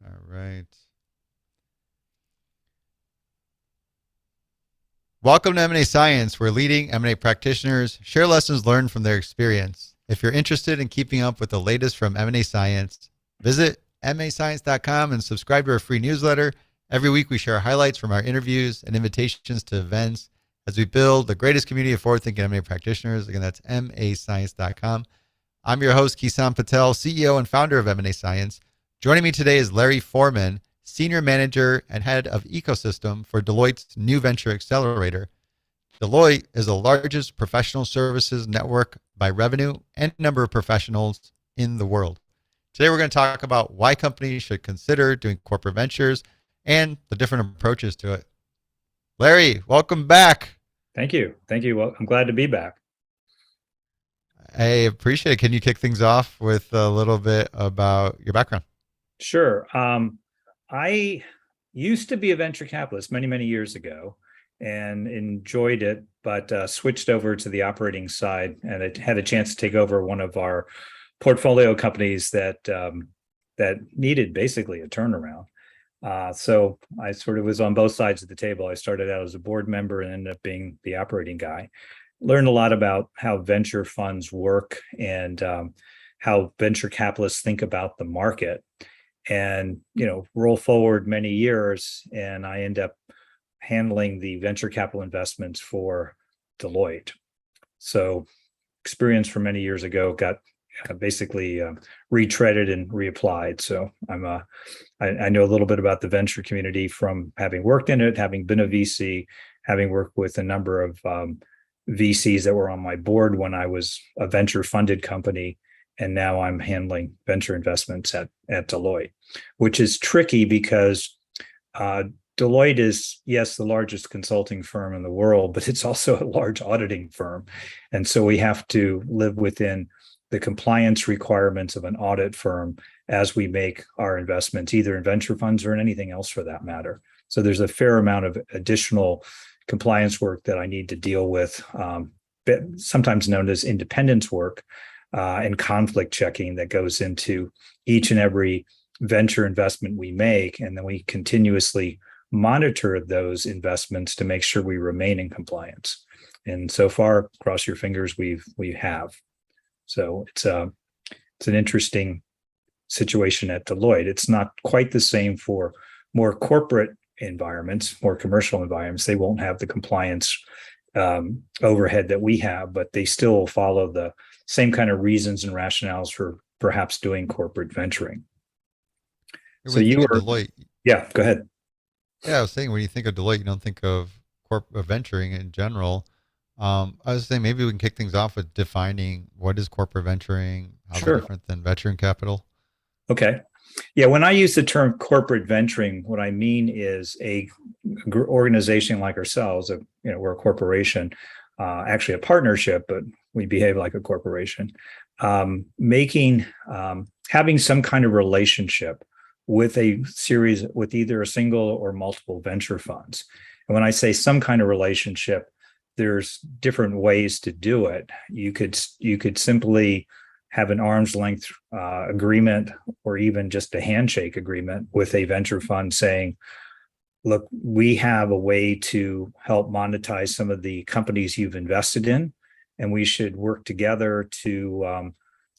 All right. Welcome to M&A Science, where leading M&A practitioners share lessons learned from their experience. If you're interested in keeping up with the latest from M&A Science, visit mascience.com and subscribe to our free newsletter. Every week we share highlights from our interviews and invitations to events as we build the greatest community of forward-thinking M&A practitioners. Again, that's mascience.com. I'm your host, Kison Patel, CEO and founder of M&A Science. Joining me today is Larry Forman, Senior Manager and Head of Ecosystem for Deloitte's New Venture Accelerator. Deloitte is the largest professional services network by revenue and number of professionals in the world. Today, we're going to talk about why companies should consider doing corporate ventures and the different approaches to it. Larry, welcome back. Thank you. Thank you. Well, I'm glad to be back. I appreciate it. Can you kick things off with a little bit about your background? Sure. I used to be a venture capitalist many, many years ago and enjoyed it, but switched over to the operating side, and I had a chance to take over one of our portfolio companies that needed basically a turnaround. So I sort of was on both sides of the table. I started out as a board member and ended up being the operating guy. Learned a lot about how venture funds work and how venture capitalists think about the market. And, roll forward many years, and I end up handling the venture capital investments for Deloitte. So experience from many years ago got basically retreaded and reapplied. So I know a little bit about the venture community from having worked in it, having been a VC, having worked with a number of VCs that were on my board when I was a venture funded company. And now I'm handling venture investments at Deloitte, which is tricky because Deloitte is, yes, the largest consulting firm in the world, but it's also a large auditing firm. And so we have to live within the compliance requirements of an audit firm as we make our investments, either in venture funds or in anything else for that matter. So there's a fair amount of additional compliance work that I need to deal with, sometimes known as independence work. And conflict checking that goes into each and every venture investment we make. And then we continuously monitor those investments to make sure we remain in compliance. And so far, cross your fingers, we have. So it's an interesting situation at Deloitte. It's not quite the same for more corporate environments, more commercial environments. They won't have the compliance overhead that we have, but they still follow the same kind of reasons and rationales for perhaps doing corporate venturing. So you were Deloitte. Yeah, go ahead. Yeah, I was saying when you think of Deloitte, you don't think of corporate venturing in general. I was saying maybe we can kick things off with defining what is corporate venturing, how's it different than venturing capital. Okay. Yeah, when I use the term corporate venturing, what I mean is a organization like ourselves, we're a corporation, actually a partnership, but we behave like a corporation, having some kind of relationship with with either a single or multiple venture funds. And when I say some kind of relationship, there's different ways to do it. You could simply have an arm's length agreement, or even just a handshake agreement with a venture fund saying, look, we have a way to help monetize some of the companies you've invested in, and we should work together to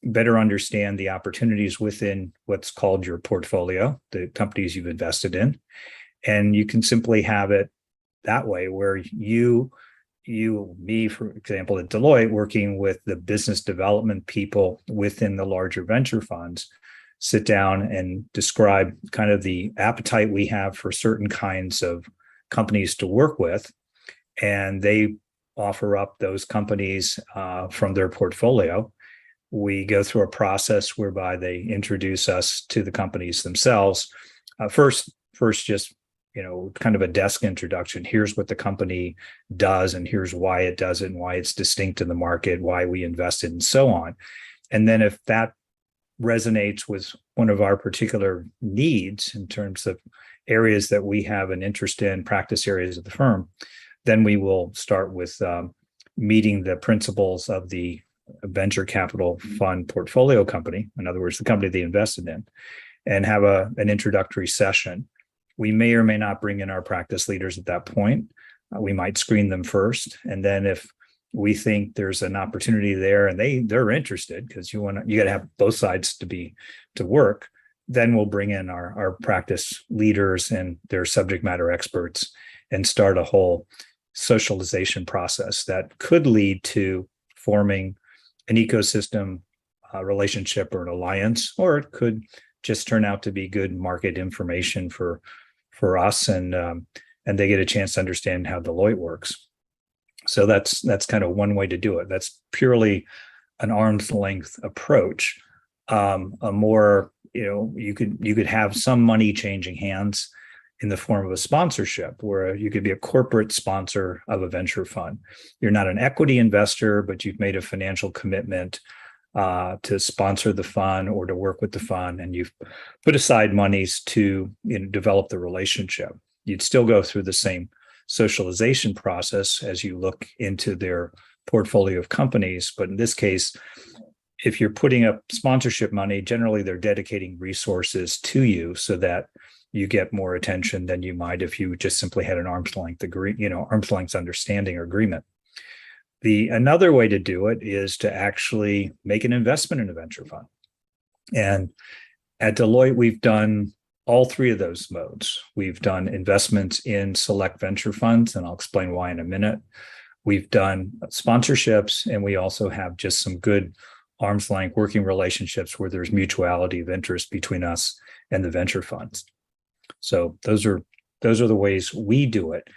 better understand the opportunities within what's called your portfolio, the companies you've invested in. And you can simply have it that way, where me, for example, at Deloitte, working with the business development people within the larger venture funds, sit down and describe kind of the appetite we have for certain kinds of companies to work with. And they offer up those companies from their portfolio. We go through a process whereby they introduce us to the companies themselves. First, just kind of a desk introduction. Here's what the company does, and here's why it does it, and why it's distinct in the market, why we invested, and so on. And then if that resonates with one of our particular needs in terms of areas that we have an interest in, practice areas of the firm, then we will start with meeting the principals of the venture capital fund portfolio company, in other words, the company they invested in. and have an introductory session. We may or may not bring in our practice leaders at that point. We might screen them first, and then if we think there's an opportunity there and they're interested, because you got to have both sides to work, then we'll bring in our practice leaders and their subject matter experts and start a whole socialization process that could lead to forming an ecosystem relationship or an alliance, or it could just turn out to be good market information for us, and they get a chance to understand how Deloitte works. So that's kind of one way to do it. That's purely an arm's length approach. A more, you could have some money changing hands in the form of a sponsorship, where you could be a corporate sponsor of a venture fund. You're not an equity investor, but you've made a financial commitment to sponsor the fund or to work with the fund, and you've put aside monies to develop the relationship. You'd still go through the same socialization process as you look into their portfolio of companies, but in this case, if you're putting up sponsorship money, generally they're dedicating resources to you so that you get more attention than you might if you just simply had an arm's length arm's length understanding or agreement. Another way to do it is to actually make an investment in a venture fund. And at Deloitte, we've done all three of those modes. We've done investments in select venture funds, and I'll explain why in a minute. We've done sponsorships, and we also have just some good arm's length working relationships where there's mutuality of interest between us and the venture funds. So those are the ways we do it.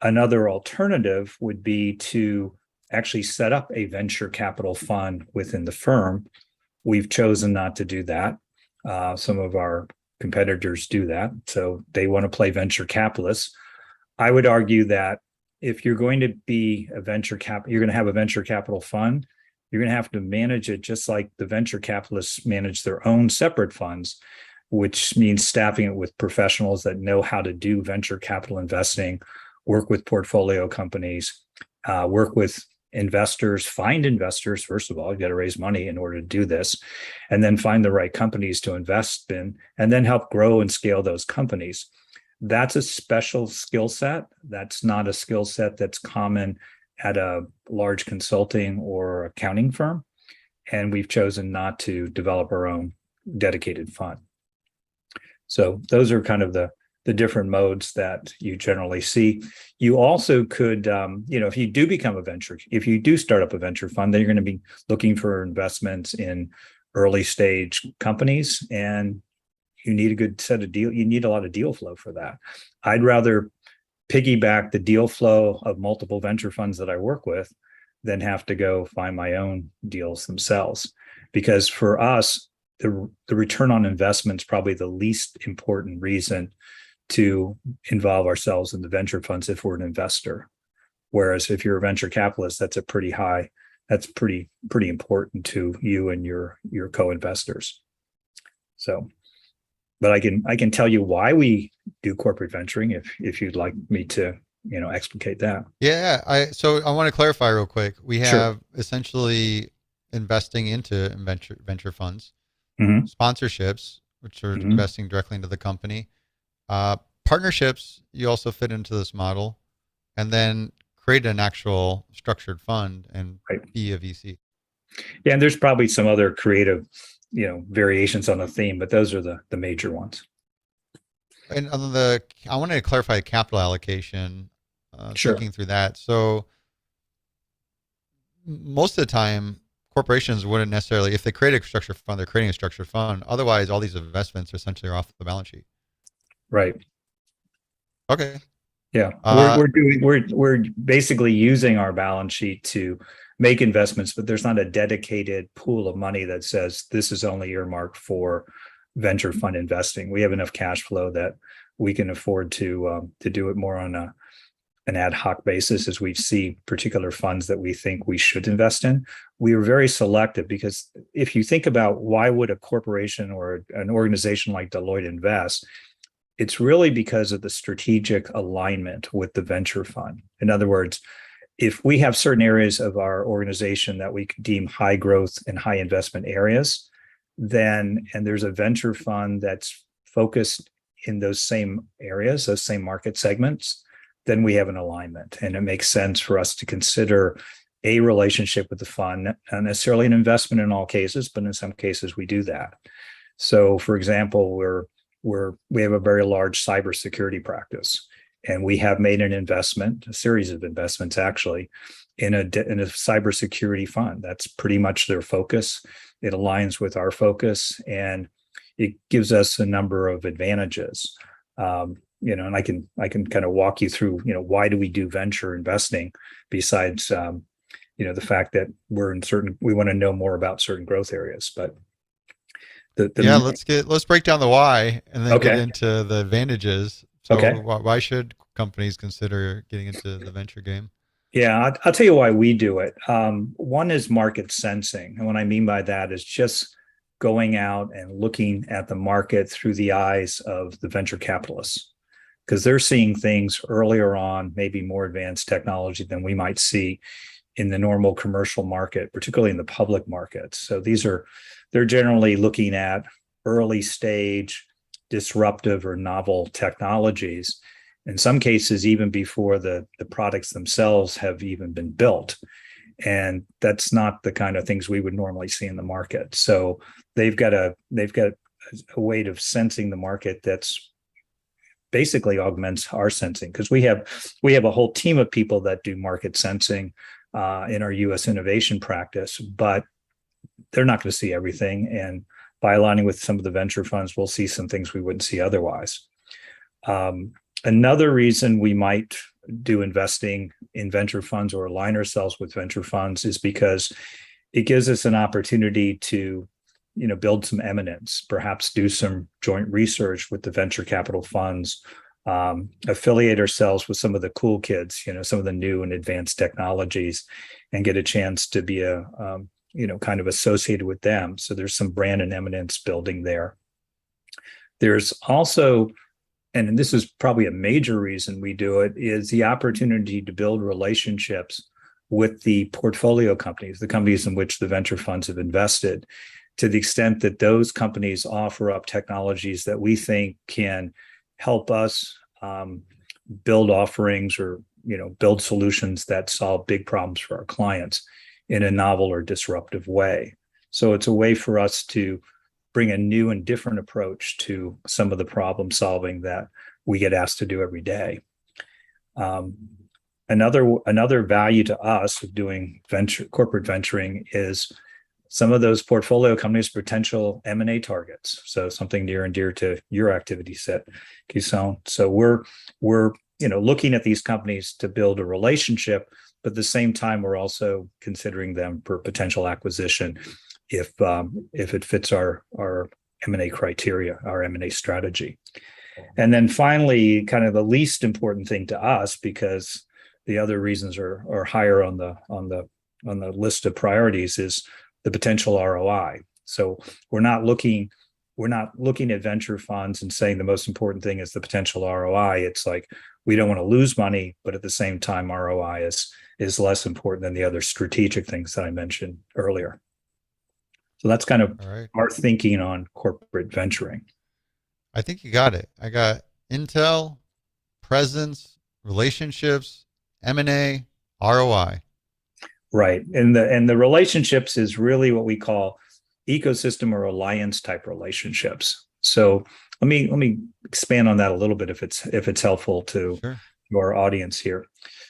Another alternative would be to actually set up a venture capital fund within the firm. We've chosen not to do that. Some of our competitors do that, so they want to play venture capitalists. I would argue that if you're going to be you're going to have a venture capital fund, you're going to have to manage it just like the venture capitalists manage their own separate funds, which means staffing it with professionals that know how to do venture capital investing, work with portfolio companies, work with investors, find investors. First of all, you got to raise money in order to do this, and then find the right companies to invest in, and then help grow and scale those companies. That's a special skill set. That's not a skill set that's common at a large consulting or accounting firm. And we've chosen not to develop our own dedicated fund. So those are kind of the different modes that you generally see. You also could, if you do start up a venture fund, then you're going to be looking for investments in early stage companies, and you need a good set of you need a lot of deal flow for that. I'd rather piggyback the deal flow of multiple venture funds that I work with than have to go find my own deals themselves. Because for us, the return on investment is probably the least important reason to involve ourselves in the venture funds if we're an investor. Whereas if you're a venture capitalist, that's pretty important to you and your co-investors. So, but I can tell you why we do corporate venturing if you'd like me to, explicate that. Yeah. So I want to clarify real quick. We have Sure. essentially investing into venture funds, Mm-hmm. sponsorships, which are Mm-hmm. investing directly into the company, partnerships. You also fit into this model, and then create an actual structured fund and be a VC. Yeah, and there's probably some other creative, variations on the theme, but those are the major ones. And I wanted to clarify capital allocation. Sure. Thinking through that, so most of the time, corporations wouldn't necessarily, if they create a structured fund, they're creating a structured fund. Otherwise, all these investments are essentially off the balance sheet. Right. Okay. Yeah, we're basically using our balance sheet to make investments, but there's not a dedicated pool of money that says this is only earmarked for venture fund investing. We have enough cash flow that we can afford to do it more on an ad hoc basis as we see particular funds that we think we should invest in. We are very selective because if you think about why would a corporation or an organization like Deloitte invest, it's really because of the strategic alignment with the venture fund. In other words, if we have certain areas of our organization that we deem high growth and high investment areas, and there's a venture fund that's focused in those same areas, those same market segments, then we have an alignment. And it makes sense for us to consider a relationship with the fund, not necessarily an investment in all cases, but in some cases we do that. So for example, we have a very large cybersecurity practice, and we have made an investment, a series of investments actually, in a cybersecurity fund. That's pretty much their focus. It aligns with our focus, and it gives us a number of advantages. And I can kind of walk you through, why do we do venture investing besides, the fact that we want to know more about certain growth areas. But let's break down the why and then get Okay. into the advantages. So Okay. why should companies consider getting into the venture game? Yeah, I'll tell you why we do it. One is market sensing. And what I mean by that is just going out and looking at the market through the eyes of the venture capitalists, because they're seeing things earlier on, maybe more advanced technology than we might see in the normal commercial market, particularly in the public markets. So they're generally looking at early stage, disruptive or novel technologies, in some cases, even before the products themselves have even been built. And that's not the kind of things we would normally see in the market. So they've got a way of sensing the market that's basically augments our sensing, because we have a whole team of people that do market sensing in our U.S. innovation practice, but they're not going to see everything. And by aligning with some of the venture funds, we'll see some things we wouldn't see otherwise. Another reason we might do investing in venture funds or align ourselves with venture funds is because it gives us an opportunity to, build some eminence, perhaps do some joint research with the venture capital funds, affiliate ourselves with some of the cool kids, some of the new and advanced technologies, and get a chance to be kind of associated with them. So there's some brand and eminence building there. There's also, and this is probably a major reason we do it, is the opportunity to build relationships with the portfolio companies, the companies in which the venture funds have invested, to the extent that those companies offer up technologies that we think can help us build offerings or build solutions that solve big problems for our clients in a novel or disruptive way. So it's a way for us to bring a new and different approach to some of the problem solving that we get asked to do every day. Another value to us of doing corporate venturing is some of those portfolio companies' potential M&A targets. So something near and dear to your activity set, Kison. So we're looking at these companies to build a relationship, but at the same time, we're also considering them for potential acquisition if it fits our M&A criteria, our M&A strategy. And then finally, kind of the least important thing to us, because the other reasons are higher on the list of priorities, is the potential ROI. So we're not looking at venture funds and saying the most important thing is the potential ROI. It's like, we don't want to lose money, but at the same time, ROI is less important than the other strategic things that I mentioned earlier. So that's kind of our thinking on corporate venturing. I think you got it. I got intel, presence, relationships, M&A, ROI. Right. And the relationships is really what we call ecosystem or alliance type relationships. So let me expand on that a little bit if it's helpful to your audience here.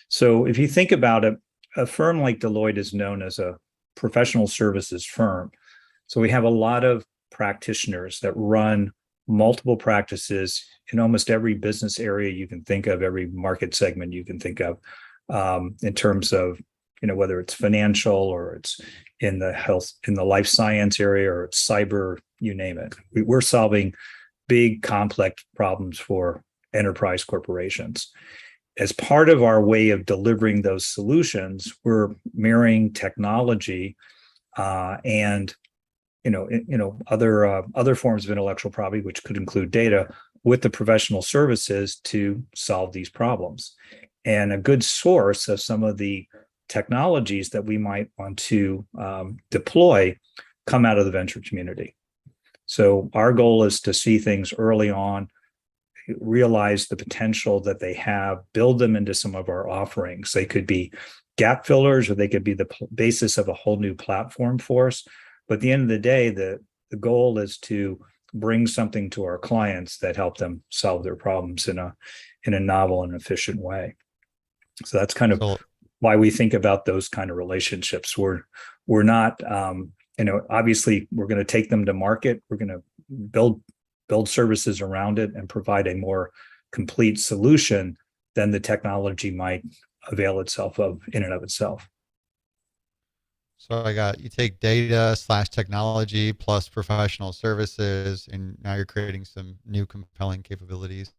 So if you think about it, a firm like Deloitte is known as a professional services firm. So we have a lot of practitioners that run multiple practices in almost every business area you can think of, every market segment you can think of, in terms of, whether it's financial or it's in the health, in the life science area, or it's cyber, you name it. We're solving big, complex problems for enterprise corporations. As part of our way of delivering those solutions, we're marrying technology and other forms of intellectual property, which could include data, with the professional services to solve these problems. And a good source of some of the technologies that we might want to deploy come out of the venture community. So our goal is to see things early on, realize the potential that they have, build them into some of our offerings. They could be gap fillers, or they could be the basis of a whole new platform for us. But at the end of the day, the goal is to bring something to our clients that help them solve their problems in a novel and efficient way. So that's kind of why we think about those kind of relationships. We're not, obviously we're going to take them to market. We're going to build services around it and provide a more complete solution than the technology might avail itself of in and of itself. So you take data / technology plus professional services, and now you're creating some new compelling capabilities.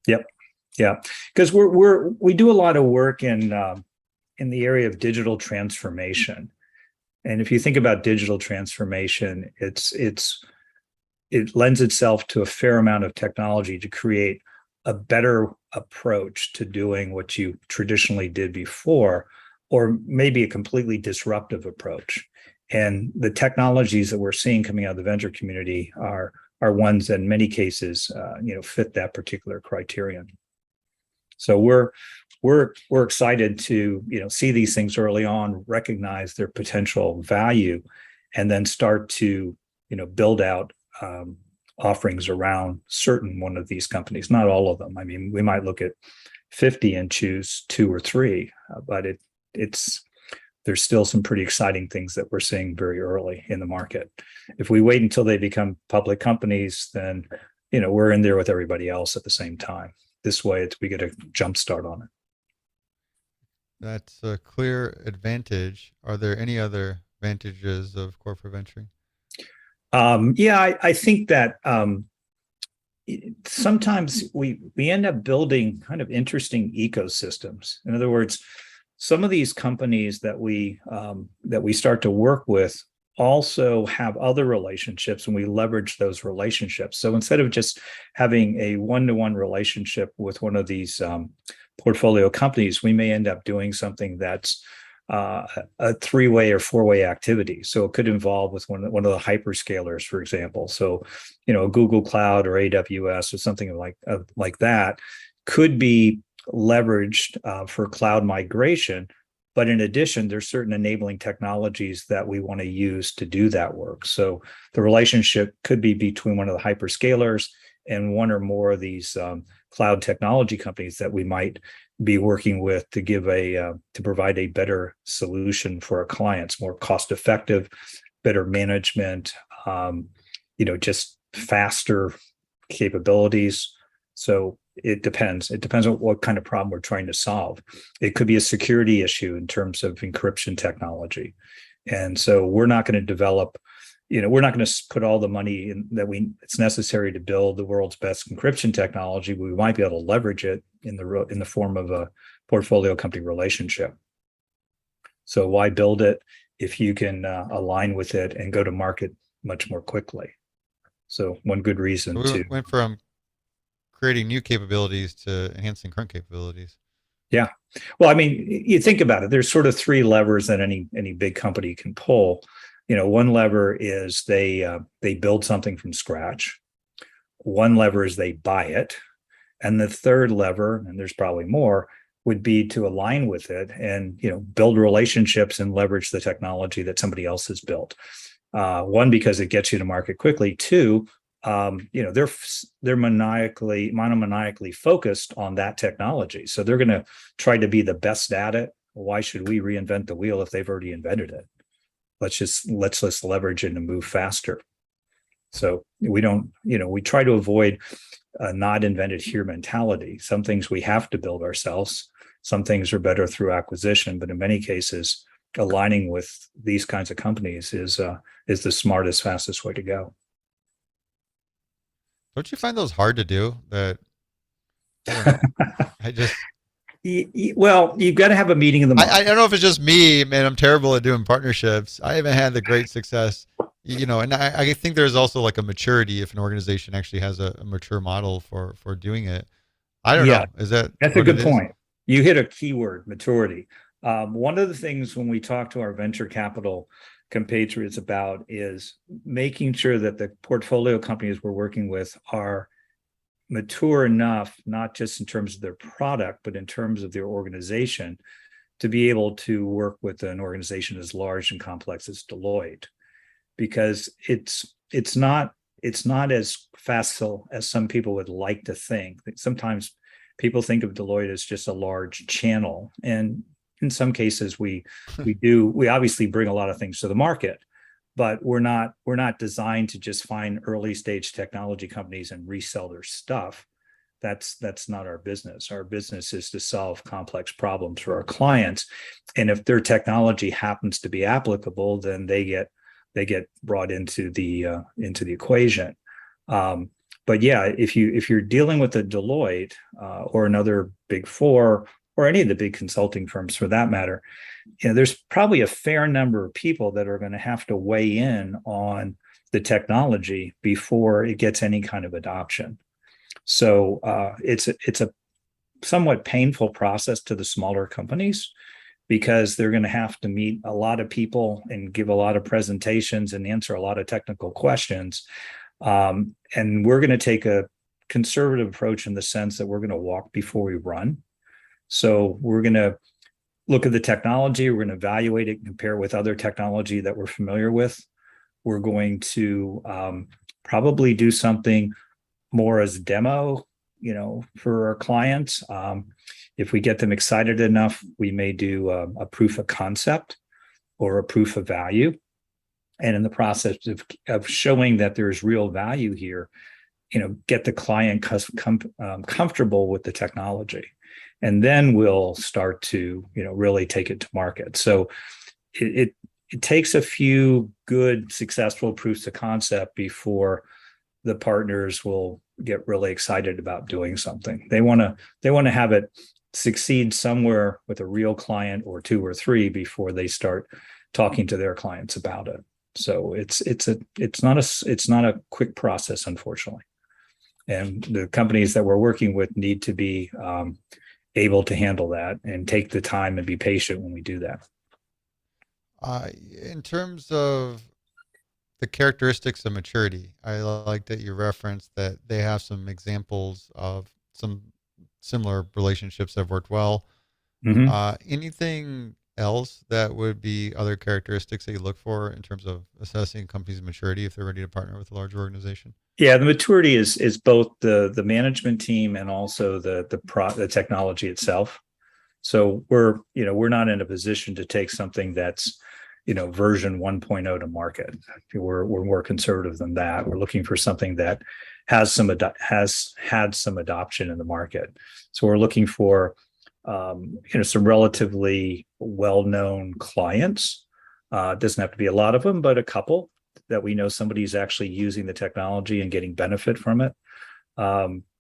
Yep. Yeah. Because we do a lot of work in the area of digital transformation. And if you think about digital transformation, it lends itself to a fair amount of technology to create a better approach to doing what you traditionally did before, or maybe a completely disruptive approach. And the technologies that we're seeing coming out of the venture community are ones that in many cases, fit that particular criterion. So we're excited to see these things early on, recognize their potential value, and then start to build out offerings around certain one of these companies. Not all of them. I mean, we might look at 50 and choose 2 or 3, but there's still some pretty exciting things that we're seeing very early in the market. If we wait until they become public companies, then we're in there with everybody else at the same time. This way, we get a jump start on it. That's a clear advantage. Are there any other advantages of corporate venturing? I think that sometimes we end up building kind of interesting ecosystems. In other words, some of these companies that we start to work with also have other relationships, and we leverage those relationships. So instead of just having a one-to-one relationship with one of these portfolio companies, we may end up doing something that's a 3-way or 4-way activity. So it could involve with one of the hyperscalers, for example. So, Google Cloud or AWS or something like that could be leveraged for cloud migration. But in addition, there's certain enabling technologies that we want to use to do that work. So the relationship could be between one of the hyperscalers and one or more of these cloud technology companies that we might be working with to to provide a better solution for our clients, more cost effective, better management, just faster capabilities. So it depends. It depends on what kind of problem we're trying to solve. It could be a security issue in terms of encryption technology. And so we're not going to develop, we're not going to put all the money in it's necessary to build the world's best encryption technology. We might be able to leverage it in the form of a portfolio company relationship. So why build it if you can align with it and go to market much more quickly? So one good reason we went from creating new capabilities to enhancing current capabilities. Yeah. Well, I mean, you think about it, there's sort of 3 levers that any big company can pull. One lever is they build something from scratch. One lever is they buy it. And the third lever, and there's probably more, would be to align with it and, build relationships and leverage the technology that somebody else has built. One, because it gets you to market quickly. 2, they're monomaniacally focused on that technology. So they're going to try to be the best at it. Why should we reinvent the wheel if they've already invented it? Let's just leverage it and move faster. So we try to avoid a not invented here mentality. Some things we have to build ourselves. Some things are better through acquisition, but in many cases, aligning with these kinds of companies is the smartest, fastest way to go. Don't you find those hard to do? Well, you've got to have a meeting in the month. I don't know if it's just me, man. I'm terrible at doing partnerships. I haven't had the great success, and I think there's also like a maturity if an organization actually has a mature model for doing it. I don't know. That's a good point. You hit a keyword, maturity. One of the things when we talk to our venture capital compatriots about is making sure that the portfolio companies we're working with are mature enough, not just in terms of their product, but in terms of their organization, to be able to work with an organization as large and complex as Deloitte, because it's not as facile as some people would like to think. Sometimes people think of Deloitte as just a large channel, and in some cases we obviously bring a lot of things to the market, but we're not designed to just find early stage technology companies and resell their stuff. That's not our business. Our business is to solve complex problems for our clients, and if their technology happens to be applicable, then they get brought into the equation. But yeah, if you're dealing with a Deloitte or another Big Four, or any of the big consulting firms for that matter, there's probably a fair number of people that are going to have to weigh in on the technology before it gets any kind of adoption. So it's a somewhat painful process to the smaller companies, because they're going to have to meet a lot of people and give a lot of presentations and answer a lot of technical questions. And we're going to take a conservative approach in the sense that we're going to walk before we run. So we're going to look at the technology, we're going to evaluate it, compare with other technology that we're familiar with. We're going to probably do something more as a demo, for our clients. If we get them excited enough, we may do a proof of concept or a proof of value. And in the process of showing that there's real value here, get the client comfortable with the technology. And then we'll start to, really take it to market. So it takes a few good, successful proofs of concept before the partners will get really excited about doing something. They want to have it succeed somewhere with a real client or two or three before they start talking to their clients about it. So it's not a quick process, unfortunately. And the companies that we're working with need to be able to handle that and take the time and be patient when we do that. In terms of the characteristics of maturity, I like that you referenced that they have some examples of some similar relationships that have worked well. Mm-hmm. Anything else that would be other characteristics that you look for in terms of assessing a company's maturity if they're ready to partner with a larger organization? Yeah, the maturity is both the management team and also the technology itself. So we're not in a position to take something that's version 1.0 to market. We're more conservative than that. We're looking for something that has had some adoption in the market. So we're looking for some relatively well-known clients. It doesn't have to be a lot of them, but a couple that we know somebody's actually using the technology and getting benefit from it.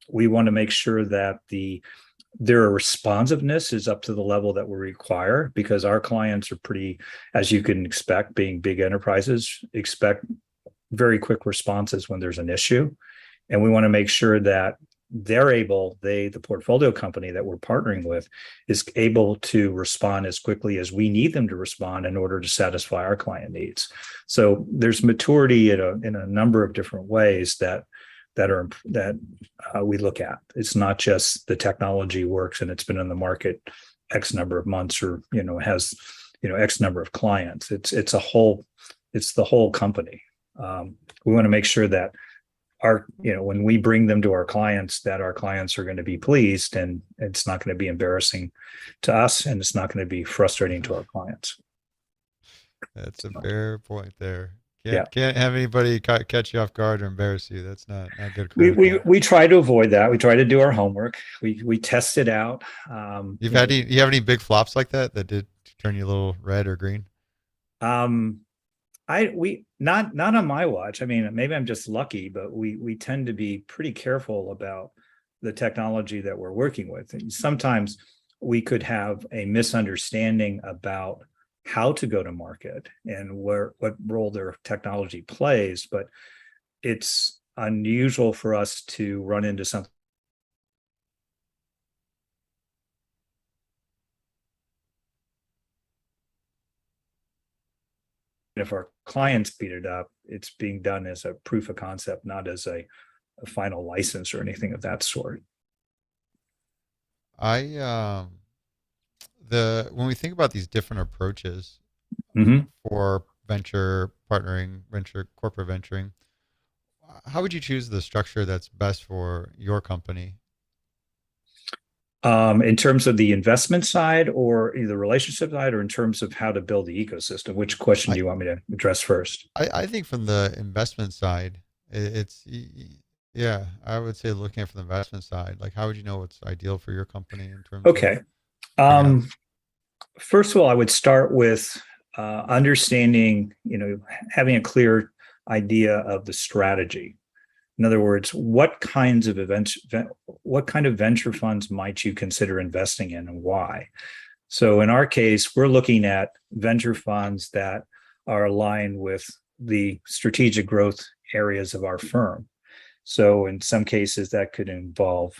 We want to make sure that their responsiveness is up to the level that we require, because our clients are pretty, as you can expect, being big enterprises, expect very quick responses when there's an issue. And we want to make sure that the portfolio company that we're partnering with is able to respond as quickly as we need them to respond in order to satisfy our client needs. So there's maturity in a number of different ways that we look at. It's not just the technology works and it's been in the market X number of months, or has X number of clients. It's the whole company. We want to make sure that when we bring them to our clients, that our clients are going to be pleased, and it's not going to be embarrassing to us, and it's not going to be frustrating to our clients. That's a fair point there. Yeah. Can't have anybody catch you off guard or embarrass you. That's not good. We try to avoid that. We try to do our homework. We test it out. You have any big flops like that did turn you a little red or green? Not on my watch. I mean, maybe I'm just lucky, but we tend to be pretty careful about the technology that we're working with. And sometimes we could have a misunderstanding about how to go to market and what role their technology plays, but it's unusual for us to run into something if our clients speed it up, it's being done as a proof of concept, not as a final license or anything of that sort. I the when we think about these different approaches Mm-hmm. for venture partnering, venture corporate venturing, how would you choose the structure that's best for your company? In terms of the investment side or the relationship side, or in terms of how to build the ecosystem, which question I, do you want me to address first? I think from the investment side, yeah, I would say looking at from the investment side, like how would you know what's ideal for your company in terms of Okay. figuring out? Um, First of all, I would start with understanding, having a clear idea of the strategy. In other words, what kind of venture funds might you consider investing in and why? So in our case, we're looking at venture funds that are aligned with the strategic growth areas of our firm. So in some cases, that could involve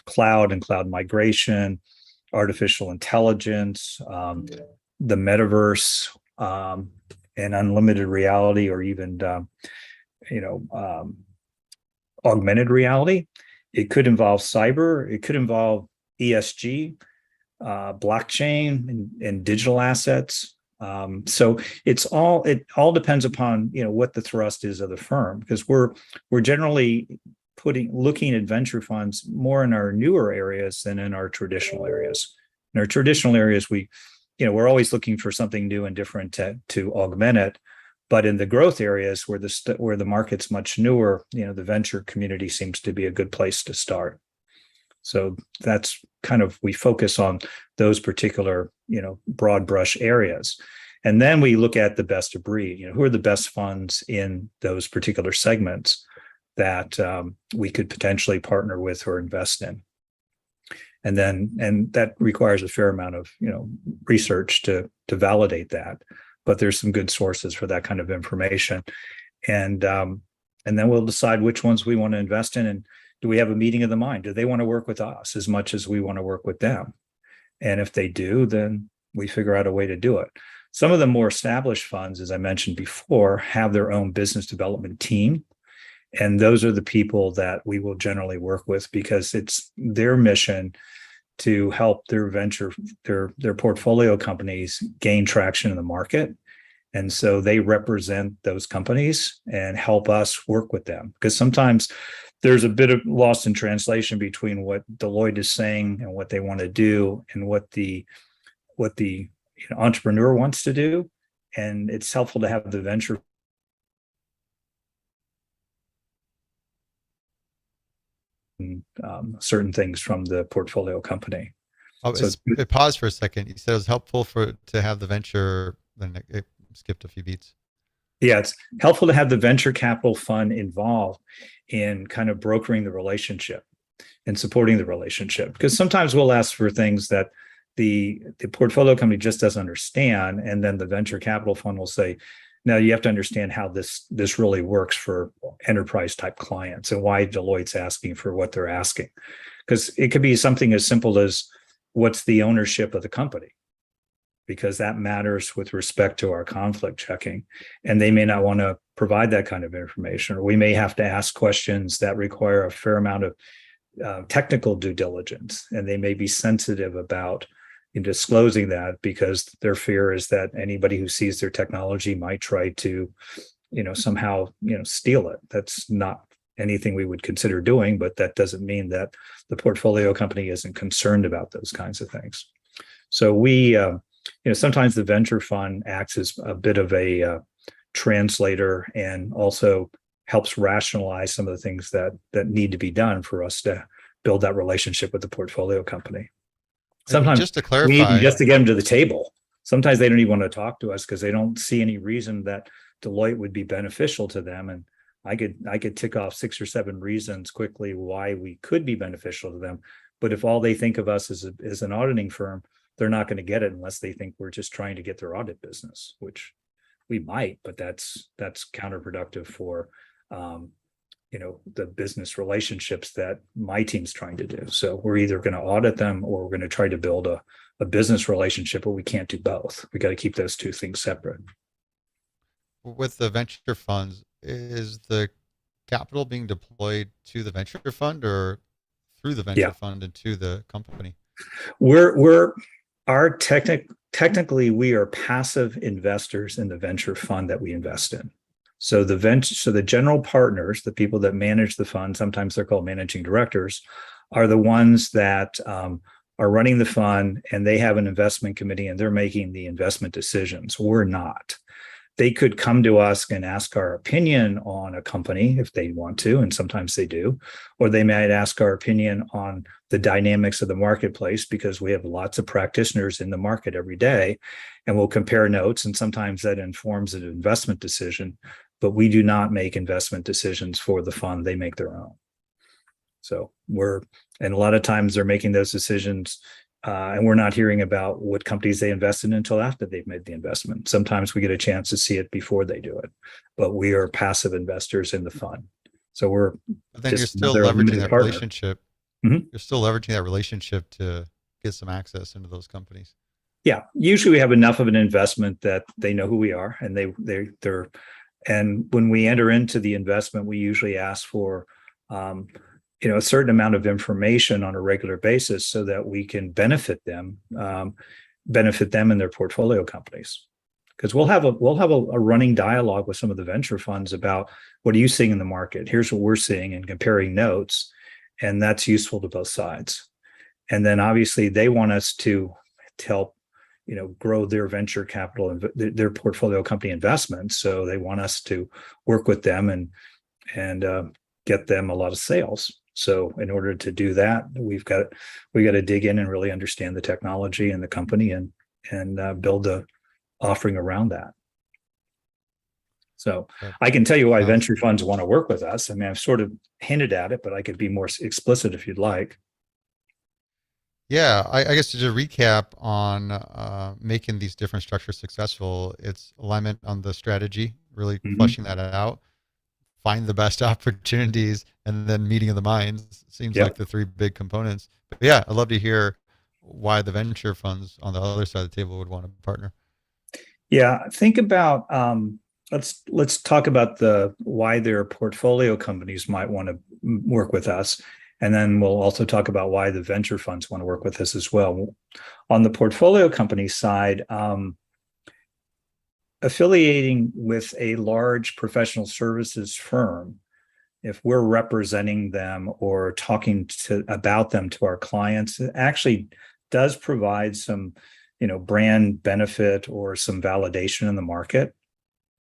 cloud and cloud migration, artificial intelligence, the metaverse, and unlimited reality, or even you know augmented reality. It could involve cyber. It could involve ESG, blockchain, and digital assets. So it all depends upon what the thrust is of the firm, because we're generally looking at venture funds more in our newer areas than in our traditional areas. In our traditional areas, we're always looking for something new and different to augment it. But in the growth areas where the market's much newer, the venture community seems to be a good place to start. So that's kind of, we focus on those particular, broad brush areas. And then we look at the best of breed, who are the best funds in those particular segments that we could potentially partner with or invest in. And that requires a fair amount of, research to validate that. But there's some good sources for that kind of information. And then we'll decide which ones we want to invest in. And do we have a meeting of the mind? Do they want to work with us as much as we want to work with them? And if they do, then we figure out a way to do it. Some of the more established funds, as I mentioned before, have their own business development team. And those are the people that we will generally work with, because it's their mission to help their portfolio companies gain traction in the market. And so they represent those companies and help us work with them, because sometimes there's a bit of lost in translation between what Deloitte is saying and what they want to do and what the entrepreneur wants to do. And it's helpful to have the venture certain things from the portfolio company. Oh, So it paused for a second. You said it was helpful to have the venture, then it skipped a few beats. yeah, it's helpful to have the venture capital fund involved in kind of brokering the relationship and supporting the relationship, because sometimes we'll ask for things that the portfolio company just doesn't understand, and then the venture capital fund will say, now you have to understand how this really works for enterprise type clients and why Deloitte's asking for what they're asking. Because it could be something as simple as, what's the ownership of the company? Because that matters with respect to our conflict checking. And they may not want to provide that kind of information, or we may have to ask questions that require a fair amount of technical due diligence, and they may be sensitive about disclosing that, because their fear is that anybody who sees their technology might try to, somehow, steal it. That's not anything we would consider doing, but that doesn't mean that the portfolio company isn't concerned about those kinds of things. So we, sometimes the venture fund acts as a bit of a translator, and also helps rationalize some of the things that need to be done for us to build that relationship with the portfolio company. Sometimes Just to we need clarify, just to get them to the table. Sometimes they don't even want to talk to us because they don't see any reason that Deloitte would be beneficial to them. And I could tick off 6 or 7 reasons quickly why we could be beneficial to them. But if all they think of us as an auditing firm, they're not going to get it unless they think we're just trying to get their audit business, which we might, but that's counterproductive for the business relationships that my team's trying to do. So we're either going to audit them, or we're going to try to build a business relationship, but we can't do both. We got to keep those two things separate. with the venture funds, is the capital being deployed to the venture fund or through the venture Yeah, fund into the company? we're our technically we are passive investors in the venture fund that we invest in. So the general partners, the people that manage the fund, sometimes they're called managing directors, are the ones that are running the fund, and they have an investment committee and they're making the investment decisions. We're not. They could come to us and ask our opinion on a company if they want to, and sometimes they do, or they might ask our opinion on the dynamics of the marketplace, because we have lots of practitioners in the market every day, and we'll compare notes, and sometimes that informs an investment decision, but we do not make investment decisions for the fund. They make their own. So and a lot of times they're making those decisions, and we're not hearing about what companies they invest in until after they've made the investment. Sometimes we get a chance to see it before they do it, but we are passive investors in the fund. So But then you're just still another leveraging limited that partner. relationship. Mhm. You're still leveraging that relationship to get some access into those companies. Yeah, usually we have enough of an investment that they know who we are, and they're and when we enter into the investment, we usually ask for a certain amount of information on a regular basis so that we can benefit them in their portfolio companies. Because we'll have a running dialogue with some of the venture funds about, what are you seeing in the market? Here's what we're seeing, and comparing notes, and that's useful to both sides. And then obviously they want us to help grow their venture capital and their portfolio company investments. So they want us to work with them and get them a lot of sales. So in order to do that, we got to dig in and really understand the technology and the company, and build the offering around that. So That I can tell you why sounds venture funds want to work with us. I mean, I've sort of hinted at it, but I could be more explicit if you'd like. Yeah, I guess to just recap on making these different structures successful, it's alignment on the strategy, really Mhm. fleshing that out, find the best opportunities, and then meeting of the minds. Seems like Yep. the three big components. But yeah, I'd love to hear why the venture funds on the other side of the table would want to partner. Yeah. Think about let's talk about the why their portfolio companies might want to work with us. And then we'll also talk about why the venture funds want to work with us as well. On the portfolio company side, affiliating with a large professional services firm, if we're representing them or talking about them to our clients, it actually does provide some, brand benefit or some validation in the market.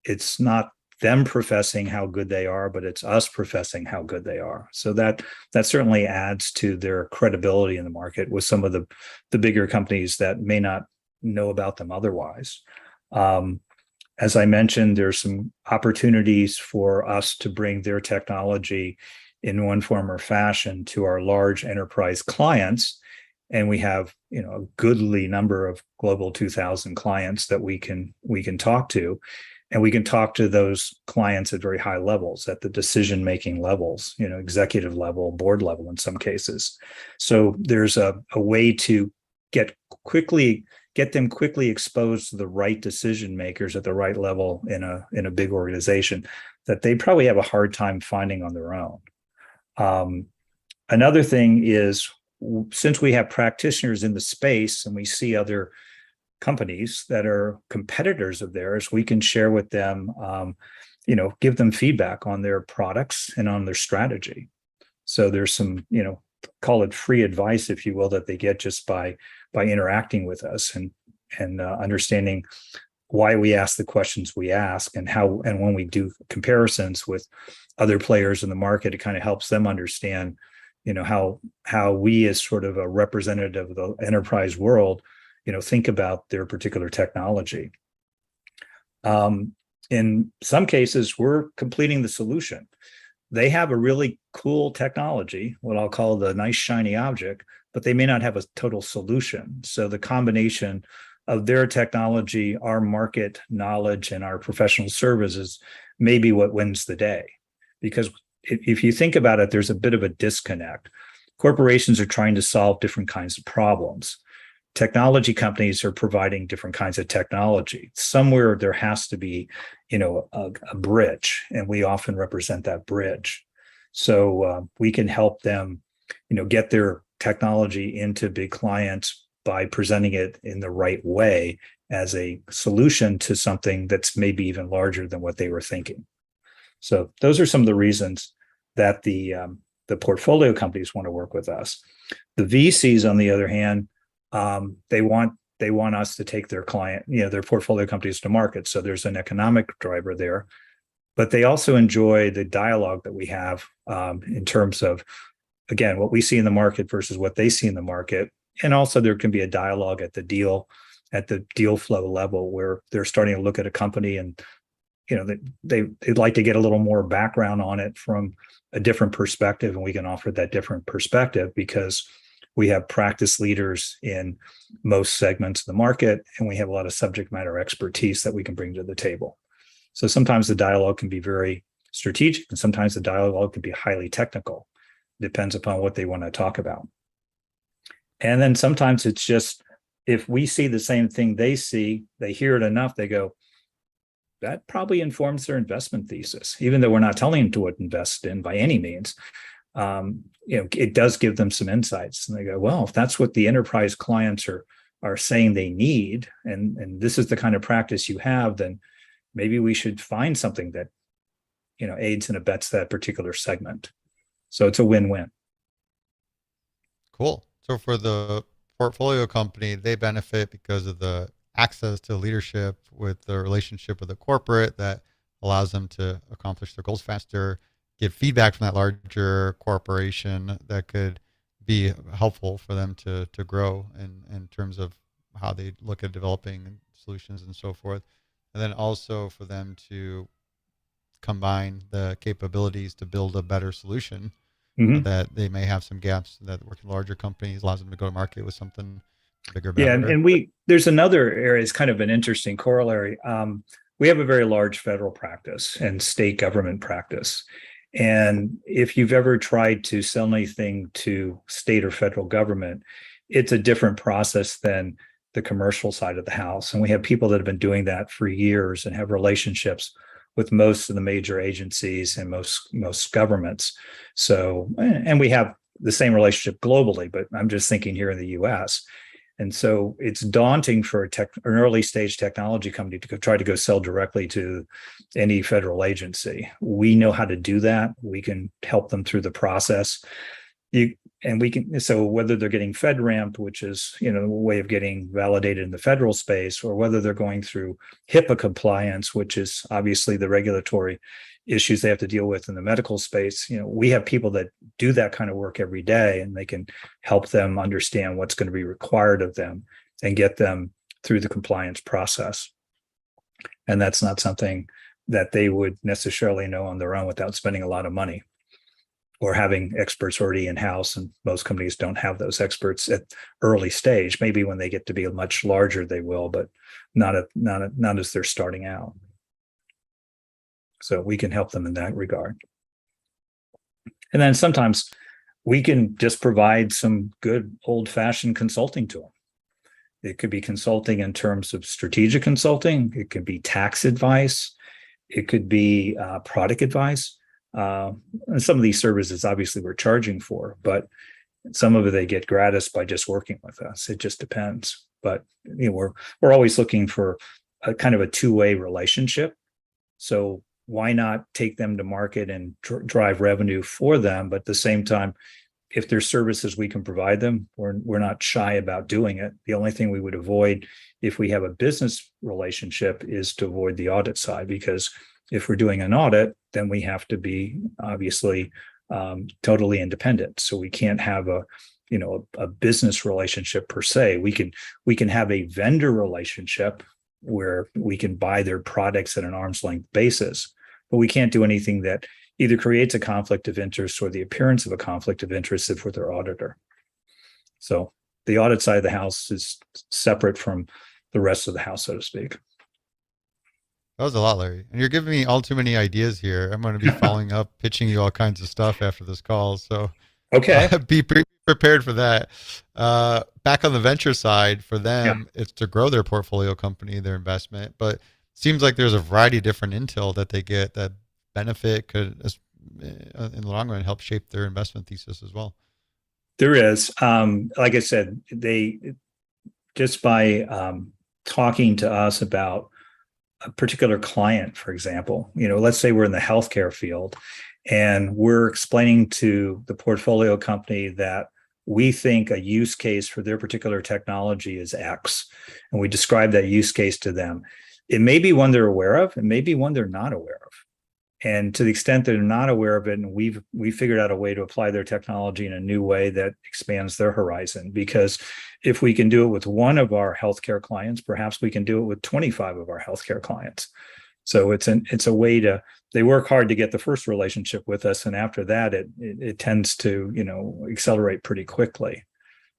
It's not them professing how good they are, but it's us professing how good they are. So that certainly adds to their credibility in the market with some of the bigger companies that may not know about them otherwise. As I mentioned, there's some opportunities for us to bring their technology in one form or fashion to our large enterprise clients. And we have, a goodly number of global 2000 clients that we can talk to. And we can talk to those clients at very high levels, at the decision-making levels, executive level, board level in some cases. So there's a way to get them quickly exposed to the right decision makers at the right level in a big organization that they probably have a hard time finding on their own. Another thing is, since we have practitioners in the space and we see other companies that are competitors of theirs, we can share with them, give them feedback on their products and on their strategy. So there's some, call it free advice, if you will, that they get just by interacting with us and understanding why we ask the questions we ask, and how, and when we do comparisons with other players in the market, it kind of helps them understand, how we, as sort of a representative of the enterprise world, think about their particular technology. In some cases, we're completing the solution. They have a really cool technology, what I'll call the nice shiny object, but they may not have a total solution. So the combination of their technology, our market knowledge, and our professional services may be what wins the day. Because if you think about it, there's a bit of a disconnect. Corporations are trying to solve different kinds of problems. technology companies are providing different kinds of technology. Somewhere there has to be, a bridge, and we often represent that bridge. So we can help them, get their technology into big clients by presenting it in the right way as a solution to something that's maybe even larger than what they were thinking. So those are some of the reasons that the portfolio companies want to work with us. The VCs, on the other hand, they want us to take their client, their portfolio companies to market. So there's an economic driver there, but they also enjoy the dialogue that we have in terms of, again, what we see in the market versus what they see in the market. And also there can be a dialogue at the deal flow level where they're starting to look at a company and they'd like to get a little more background on it from a different perspective, and we can offer that different perspective because we have practice leaders in most segments of the market, and we have a lot of subject matter expertise that we can bring to the table. So sometimes the dialogue can be very strategic, and sometimes the dialogue can be highly technical. Depends upon what they want to talk about. And then sometimes it's just, if we see the same thing they see, they hear it enough, they go, that probably informs their investment thesis, even though we're not telling them to what invest in by any means. It does give them some insights, and they go, well, if that's what the enterprise clients are saying they need, and this is the kind of practice you have, then maybe we should find something that aids and abets that particular segment. So it's a win-win. Cool. So for the portfolio company, they benefit because of the access to leadership with the relationship with the corporate that allows them to accomplish their goals faster, get feedback from that larger corporation that could be helpful for them to grow in terms of how they look at developing solutions and so forth. And then also for them to combine the capabilities to build a better solution that they may have some gaps that working larger companies allows them to go to market with something bigger, better. Yeah, and there's another area, it's kind of an interesting corollary. We have a very large federal practice and state government practice. And if you've ever tried to sell anything to state or federal government, it's a different process than the commercial side of the house. And we have people that have been doing that for years and have relationships with most of the major agencies and most governments. So, and we have the same relationship globally, but I'm just thinking here in the US. And so it's daunting for an early stage technology company to try to go sell directly to any federal agency. We know how to do that. We can help them through the process. So whether they're getting FedRAMP, which is, a way of getting validated in the federal space, or whether they're going through HIPAA compliance, which is obviously the regulatory issues they have to deal with in the medical space. We have people that do that kind of work every day, and they can help them understand what's going to be required of them and get them through the compliance process. And that's not something that they would necessarily know on their own without spending a lot of money or having experts already in-house. And most companies don't have those experts at early stage. Maybe when they get to be much larger, they will, but not as they're starting out. So we can help them in that regard. And then sometimes we can just provide some good old-fashioned consulting to them. It could be consulting in terms of strategic consulting. It could be tax advice. It could be product advice. And some of these services, obviously, we're charging for, but some of it they get gratis by just working with us. It just depends. But we're always looking for a kind of a two-way relationship. So why not take them to market and drive revenue for them? But at the same time, if there's services we can provide them, we're not shy about doing it. The only thing we would avoid if we have a business relationship is to avoid the audit side, because if we're doing an audit, then we have to be obviously totally independent. So we can't have a business relationship per se. We can have a vendor relationship where we can buy their products at an arm's length basis, but we can't do anything that either creates a conflict of interest or the appearance of a conflict of interest if we're their auditor. So the audit side of the house is separate from the rest of the house, so to speak. That was a lot, Larry. And you're giving me all too many ideas here. I'm going to be following up, pitching you all kinds of stuff after this call. So okay, be prepared for that. Back on the venture side, for Yeah. them, it's to grow their portfolio company, their investment. But seems like there's a variety of different intel that they get that benefit could, in the long run, help shape their investment thesis as well. There is, like I said, they just by talking to us about a particular client, for example, let's say we're in the healthcare field and we're explaining to the portfolio company that we think a use case for their particular technology is X, and we describe that use case to them. It may be one they're aware of, it may be one they're not aware of. And to the extent that they're not aware of it, and we figured out a way to apply their technology in a new way that expands their horizon. Because if we can do it with one of our healthcare clients, perhaps we can do it with 25 of our healthcare clients. So it's a way to, they work hard to get the first relationship with us, and after that, it tends to accelerate pretty quickly.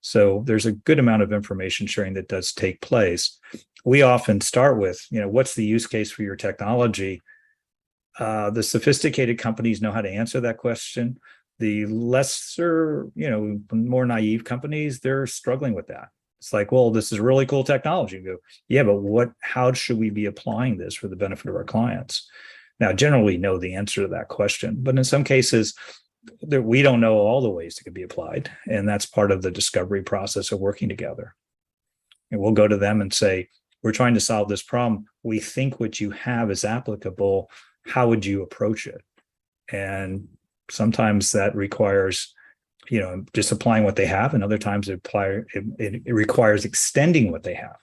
So there's a good amount of information sharing that does take place. We often start with, what's the use case for your technology? The sophisticated companies know how to answer that question. The lesser, more naive companies, they're struggling with that. It's like, well, this is really cool technology. You go, yeah, but how should we be applying this for the benefit of our clients? Now, generally we know the answer to that question, but in some cases, we don't know all the ways it could be applied. And that's part of the discovery process of working together. And we'll go to them and say, we're trying to solve this problem. We think what you have is applicable. How would you approach it? And sometimes that requires, just applying what they have, and other times it requires extending what they have.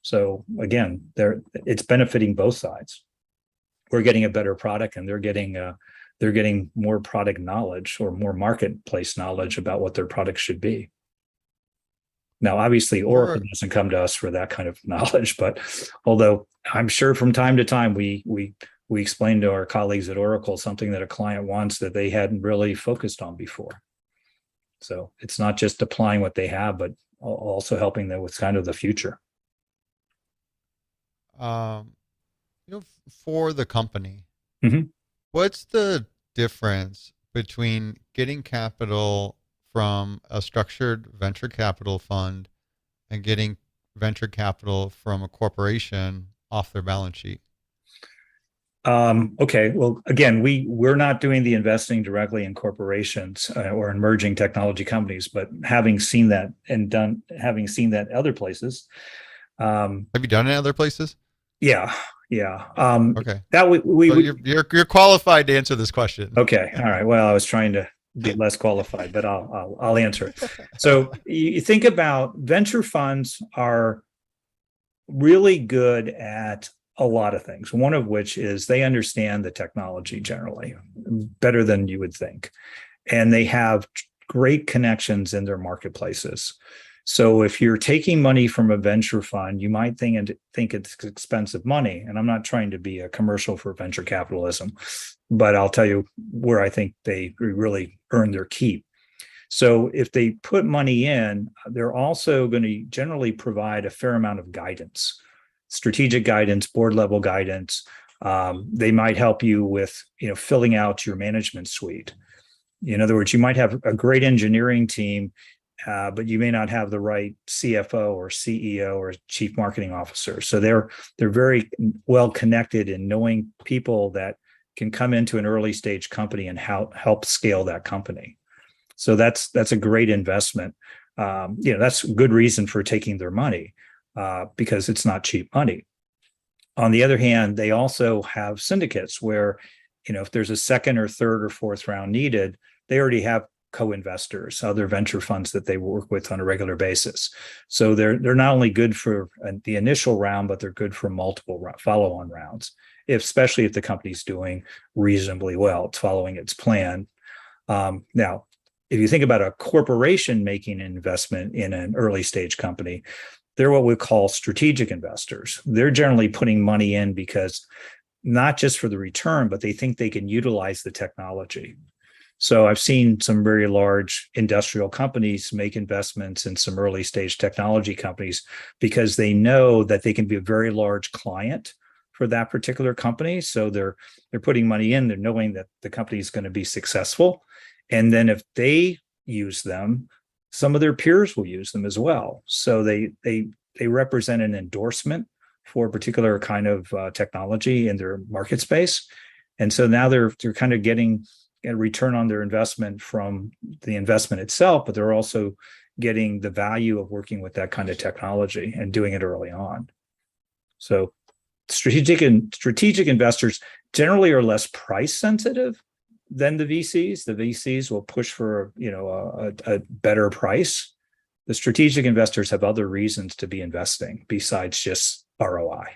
So again, it's benefiting both sides. We're getting a better product, and they're getting more product knowledge or more marketplace knowledge about what their product should be. Now, obviously, Oracle doesn't come to us for that kind of knowledge, but although I'm sure from time to time we explain to our colleagues at Oracle something that a client wants that they hadn't really focused on before. So it's not just applying what they have, but also helping them with kind of the future. For the company, mm-hmm. What's the difference between getting capital from a structured venture capital fund and getting venture capital from a corporation off their balance sheet? Okay. Well, again, we're not doing the investing directly in corporations or emerging technology companies, but having seen that other places. Have you done it in other places? Yeah. Okay. That you're qualified to answer this question. Okay. All right. Well, I was trying to be less qualified, but I'll answer it. So you think about venture funds are really good at a lot of things, one of which is they understand the technology generally better than you would think. And they have great connections in their marketplaces. So if you're taking money from a venture fund, you might think it's expensive money. And I'm not trying to be a commercial for venture capitalism, but I'll tell you where I think they really earn their keep. So if they put money in, they're also going to generally provide a fair amount of guidance. Strategic guidance, board level guidance. They might help you with, filling out your management suite. In other words, you might have a great engineering team, but you may not have the right CFO or CEO or chief marketing officer. So they're very well connected in knowing people that can come into an early stage company and help scale that company. So that's a great investment. That's a good reason for taking their money. Because it's not cheap money. On the other hand, they also have syndicates where, if there's a second or third or fourth round needed, they already have co-investors, other venture funds that they work with on a regular basis. So they're not only good for the initial round, but they're good for multiple follow-on rounds, especially if the company's doing reasonably well, it's following its plan. Now, if you think about a corporation making an investment in an early stage company, they're what we call strategic investors. They're generally putting money in because not just for the return, but they think they can utilize the technology. So I've seen some very large industrial companies make investments in some early stage technology companies because they know that they can be a very large client for that particular company. So they're putting money in, they're knowing that the company is going to be successful. And then if they use them, some of their peers will use them as well. So they represent an endorsement for a particular kind of technology in their market space. And so now they're kind of getting a return on their investment from the investment itself, but they're also getting the value of working with that kind of technology and doing it early on. So strategic investors generally are less price sensitive than the VCs. The VCs will push for a better price. The strategic investors have other reasons to be investing besides just ROI.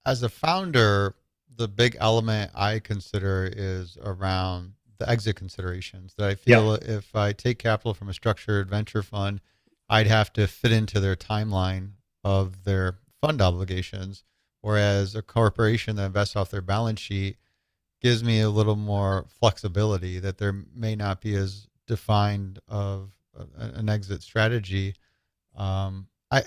As a founder, the big element I consider is around the exit considerations. That I feel if I take capital from a structured venture fund, I'd have to fit into their timeline of their fund obligations. Whereas a corporation that invests off their balance sheet gives me a little more flexibility, that there may not be as defined of an exit strategy. I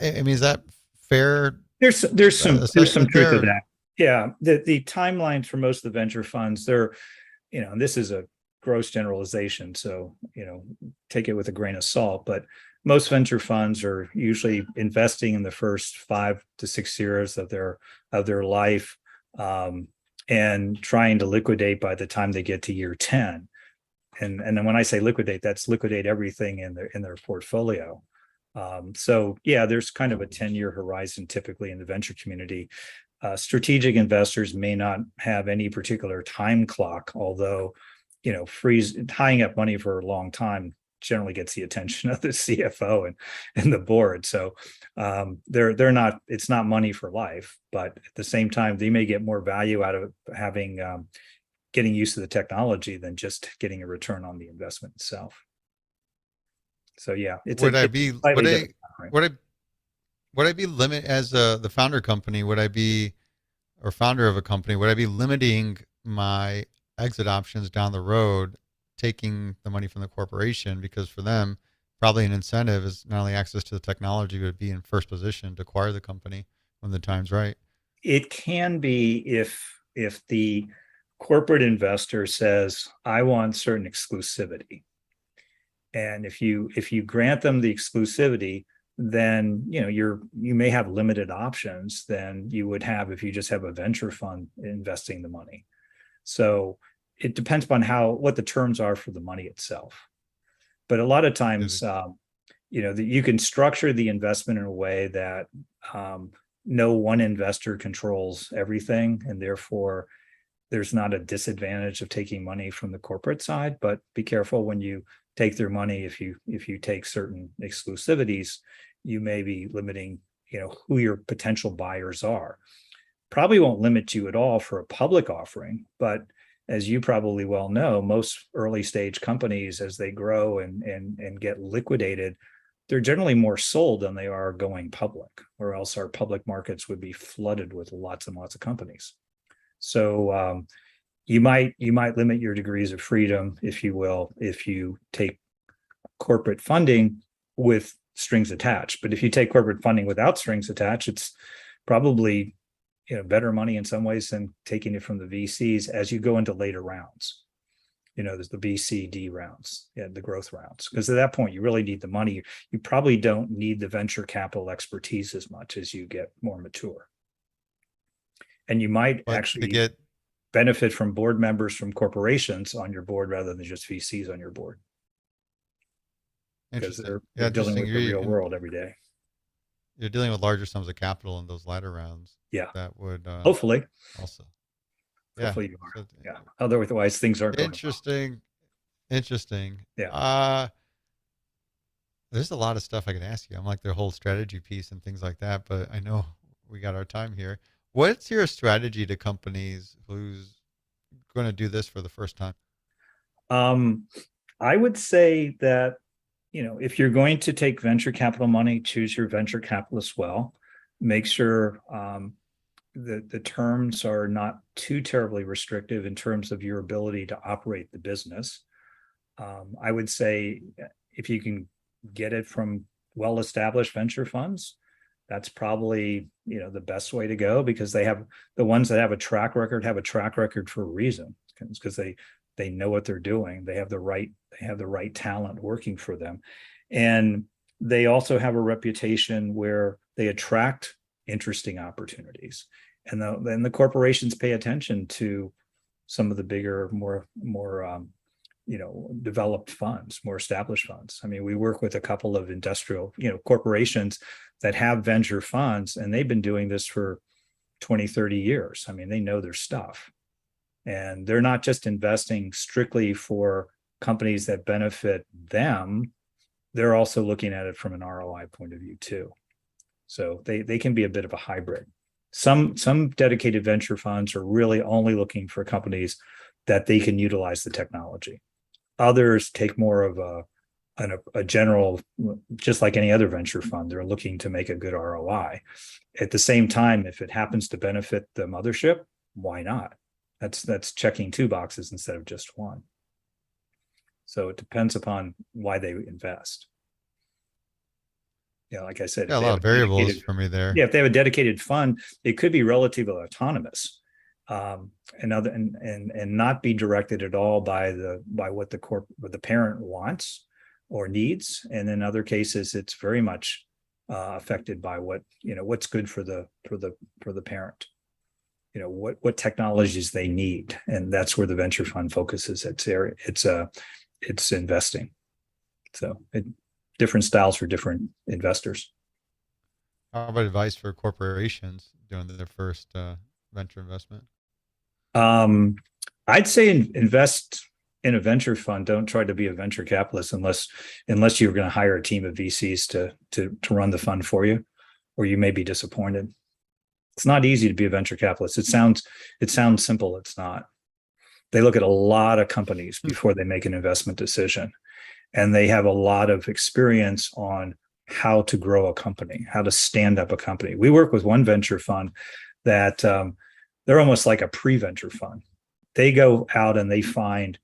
mean, is that fair? There's some truth to that. Yeah, the timelines for most of the venture funds, they're, and this is a gross generalization, so take it with a grain of salt, but most venture funds are usually investing in the first 5 to 6 years of their life, and trying to liquidate by the time they get to year 10. And then when I say liquidate, that's liquidate everything in their portfolio. So yeah, there's kind of a 10-year horizon typically in the venture community. Strategic investors may not have any particular time clock, although tying up money for a long time generally gets the attention of the CFO and the board. So they're not, it's not money for life, but at the same time, they may get more value out of having getting used to the technology than just getting a return on the investment itself. So yeah, would I be limit as the founder company? Would I be, or founder of a company, would I be limiting my exit options down the road, taking the money from the corporation? Because for them, probably an incentive is not only access to the technology, but be in first position to acquire the company when the time's right. It can be if the corporate investor says, I want certain exclusivity. And if you grant them the exclusivity, then you may have limited options than you would have if you just have a venture fund investing the money. So it depends upon what the terms are for the money itself. But a lot of times, you can structure the investment in a way that no one investor controls everything, and therefore there's not a disadvantage of taking money from the corporate side. But be careful when you take their money. If you take certain exclusivities, you may be limiting who your potential buyers are. Probably won't limit you at all for a public offering, but as you probably well know, most early stage companies, as they grow and get liquidated, they're generally more sold than they are going public, or else our public markets would be flooded with lots and lots of companies. So you might limit your degrees of freedom, if you will, if you take corporate funding with strings attached. But if you take corporate funding without strings attached, it's probably better money in some ways than taking it from the VCs as you go into later rounds. There's the B, C, D rounds, the growth rounds, because at that point you really need the money. You probably don't need the venture capital expertise as much as you get more mature. And you might actually benefit from board members from corporations on your board rather than just VCs on your board. Because they're dealing with the real world every day. You're dealing with larger sums of capital in those latter rounds. Yeah. That would hopefully also. Yeah. Hopefully you are. Yeah. Otherwise things aren't going interesting. Well. Interesting. Yeah. There's a lot of stuff I could ask you. I'm like their whole strategy piece and things like that, but I know we got our time here. What's your strategy to companies who's going to do this for the first time? I would say that, if you're going to take venture capital money, choose your venture capitalist well. Make sure the terms are not too terribly restrictive in terms of your ability to operate the business. I would say if you can get it from well-established venture funds, that's probably the best way to go, because they have the ones that have a track record for a reason, because They know what they're doing. They have the right talent working for them. And they also have a reputation where they attract interesting opportunities. And then the corporations pay attention to some of the bigger, more developed funds, more established funds. I mean, we work with a couple of industrial, corporations that have venture funds, and they've been doing this for 20, 30 years. I mean, they know their stuff. And they're not just investing strictly for companies that benefit them. They're also looking at it from an ROI point of view too. So they can be a bit of a hybrid. Some dedicated venture funds are really only looking for companies that they can utilize the technology. Others take more of a general, just like any other venture fund, they're looking to make a good ROI. At the same time, if it happens to benefit the mothership, why not? That's checking two boxes instead of just one. So it depends upon why they invest. Like I said, a lot of variables for me there. Yeah, if they have a dedicated fund, it could be relatively autonomous, and not be directed at all by what the parent wants or needs. And in other cases, it's very much affected by what's good for the parent. What technologies they need, and that's where the venture fund focuses its area. It's investing. So different styles for different investors. How about advice for corporations doing their first venture investment? I'd say invest in a venture fund. Don't try to be a venture capitalist unless you're going to hire a team of VCs to run the fund for you, or you may be disappointed. It's not easy to be a venture capitalist. It sounds simple. It's not. They look at a lot of companies before they make an investment decision. And they have a lot of experience on how to grow a company, how to stand up a company. We work with one venture fund that they're almost like a pre-venture fund. They go out and they find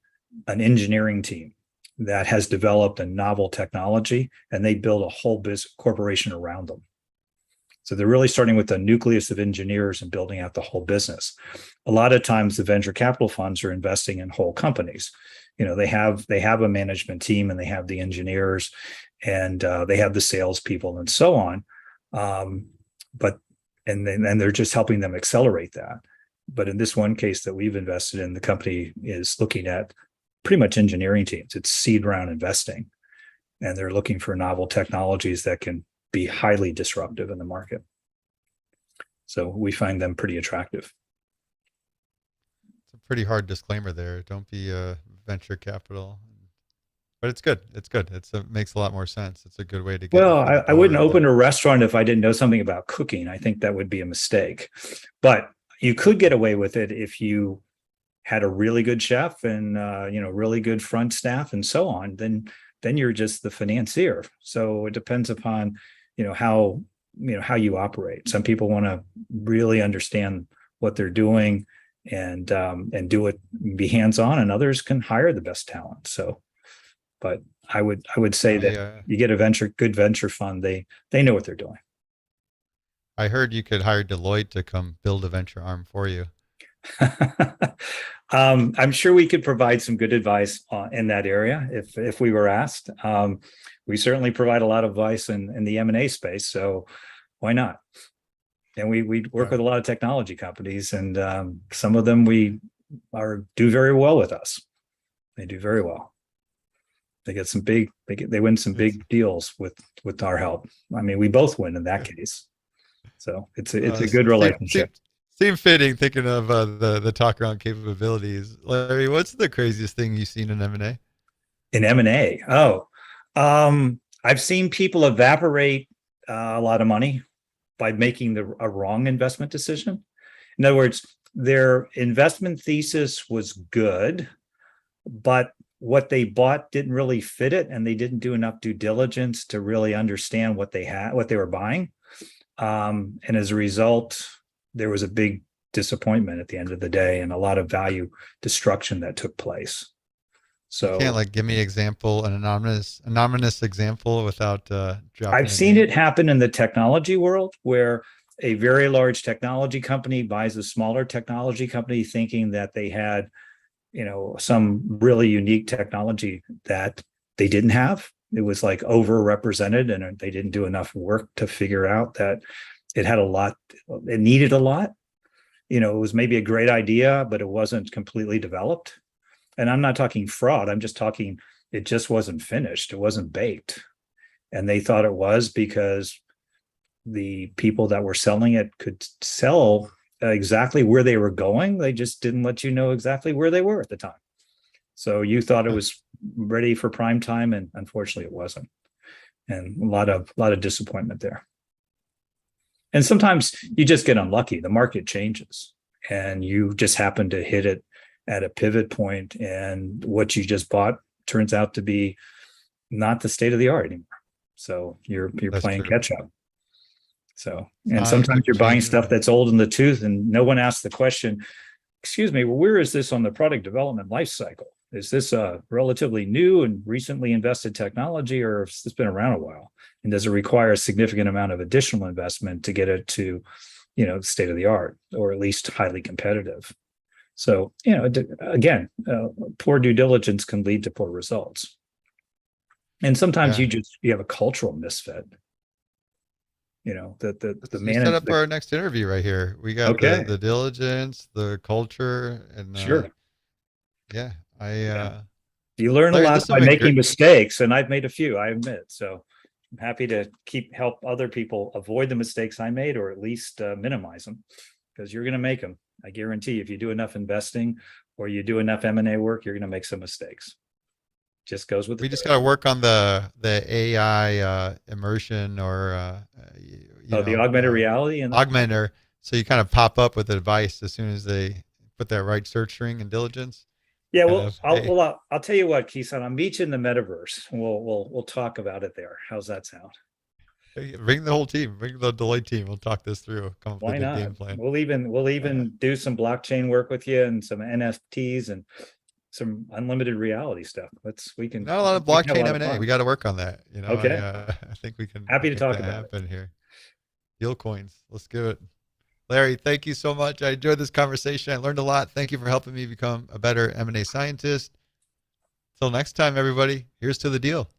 an engineering team that has developed a novel technology, and they build a whole business corporation around them. So they're really starting with the nucleus of engineers and building out the whole business. A lot of times the venture capital funds are investing in whole companies. They have a management team, and they have the engineers, and they have the salespeople and so on. But they're just helping them accelerate that. But in this one case that we've invested in, the company is looking at pretty much engineering teams. It's seed round investing, and they're looking for novel technologies that can be highly disruptive in the market. So we find them pretty attractive. It's a pretty hard disclaimer there. Don't be a venture capital, but it's good. It's good. It makes a lot more sense. It's a good way to get. Well, I wouldn't open a restaurant if I didn't know something about cooking. I think that would be a mistake, but you could get away with it if you had a really good chef and really good front staff and so on. Then you're just the financier. So it depends upon how you operate. Some people want to really understand what they're doing and do it, be hands-on, and others can hire the best talent. So, but I would say that you get a good venture fund, they know what they're doing. I heard you could hire Deloitte to come build a venture arm for you. I'm sure we could provide some good advice in that area if we were asked. We certainly provide a lot of advice in the M&A space, so why not? And we work with a lot of technology companies, and some of them do very well with us. They do very well. They get they win some big deals with our help. I mean, we both win in that case. So it's a good relationship. Seem fitting, thinking of the talk around capabilities. Larry, what's the craziest thing you've seen in M&A? In M&A? I've seen people evaporate a lot of money by making a wrong investment decision. In other words, their investment thesis was good, but what they bought didn't really fit it, and they didn't do enough due diligence to really understand what they were buying. And as a result, there was a big disappointment at the end of the day, and a lot of value destruction that took place. So you can't give me an anonymous example without dropping. I've seen it happen in the technology world, where a very large technology company buys a smaller technology company thinking that they had some really unique technology that they didn't have. It was like overrepresented, and they didn't do enough work to figure out that it had a lot, it needed a lot. It was maybe a great idea, but it wasn't completely developed. And I'm not talking fraud. I'm just talking, it just wasn't finished. It wasn't baked. And they thought it was because the people that were selling it could sell exactly where they were going. They just didn't let you know exactly where they were at the time. So you thought it was ready for prime time, and unfortunately it wasn't. And a lot of disappointment there. And sometimes you just get unlucky. The market changes and you just happen to hit it at a pivot point, and what you just bought turns out to be not the state of the art anymore. So you're playing catch up. So, and sometimes you're buying stuff that's old in the tooth, and no one asks the question, excuse me, well, where is this on the product development life cycle? Is this a relatively new and recently invested technology, or has this been around a while? And does it require a significant amount of additional investment to get it to, state of the art, or at least highly competitive? So, again, poor due diligence can lead to poor results. And sometimes you have a cultural misfit. The management. Set up our next interview right here. We got the diligence, the culture, and sure. Yeah, you learn a lot by making mistakes, and I've made a few, I admit. So I'm happy to help other people avoid the mistakes I made, or at least minimize them, because you're going to make them. I guarantee if you do enough investing or you do enough M&A work, you're going to make some mistakes. Just goes with. We just got to work on the AI immersion, or the augmented reality and augmenter. So you kind of pop up with advice as soon as they put that right search string and diligence. Yeah, well, I'll tell you what, Kison, I'll meet you in the metaverse. We'll talk about it there. How's that sound? Bring the whole team. Bring the Deloitte team. We'll talk this through. Come up with a game plan. We'll even do some blockchain work with you, and some NFTs, and some unlimited reality stuff. We can. Not a lot of blockchain M&A. We got to work on that. Okay. I think we can. Happy to talk about happen here. Deal coins. Let's give it. Larry, thank you so much. I enjoyed this conversation. I learned a lot. Thank you for helping me become a better M&A scientist. Till next time, everybody. Here's to the deal.